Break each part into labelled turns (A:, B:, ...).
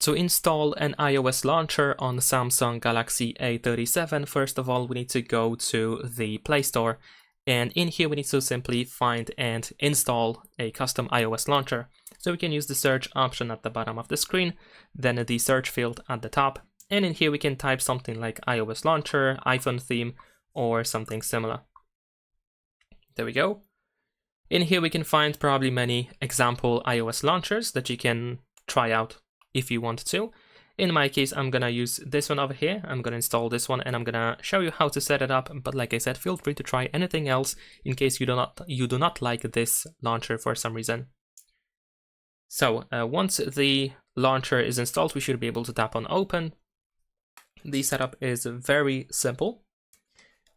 A: To install an iOS launcher on Samsung Galaxy A37, first of all, we need to go to the Play Store, and in here we need to simply find and install a custom iOS launcher. So we can use the search option at the bottom of the screen, then the search field at the top, and in here we can type something like iOS launcher, iPhone theme, or something similar. There we go. In here we can find probably many example iOS launchers that you can try out if you want to. In my case, I'm gonna use this one over here. I'm gonna install this one and I'm gonna show you how to set it up. But like I said, feel free to try anything else in case you do not like this launcher for some reason. So once the launcher is installed, we should be able to tap on open. The setup is very simple.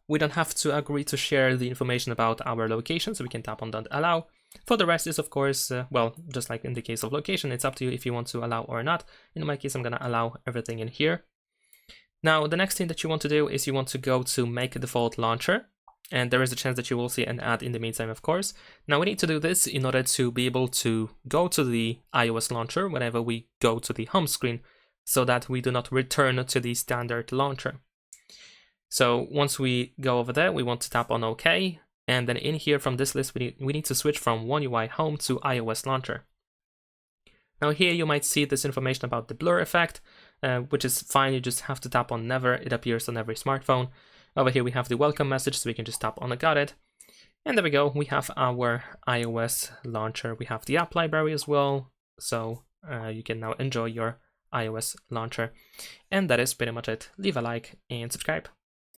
A: We don't have to agree to share the information about our location, so we can tap on don't allow. For the rest is, of course, well, just like in the case of location, it's up to you if you want to allow or not. In my case, I'm going to allow everything in here. Now, the next thing that you want to do is you want to go to make a default launcher, and there is a chance that you will see an ad in the meantime, of course. Now, we need to do this in order to be able to go to the iOS launcher whenever we go to the home screen, so that we do not return to the standard launcher. So once we go over there, we want to tap on OK. And then in here from this list, we need to switch from One UI Home to iOS Launcher. Now here you might see this information about the blur effect, which is fine. You just have to tap on Never. It appears on every smartphone. Over here we have the welcome message, so we can just tap on I got it. And there we go. We have our iOS launcher. We have the app library as well. So you can now enjoy your iOS launcher. And that is pretty much it. Leave a like and subscribe.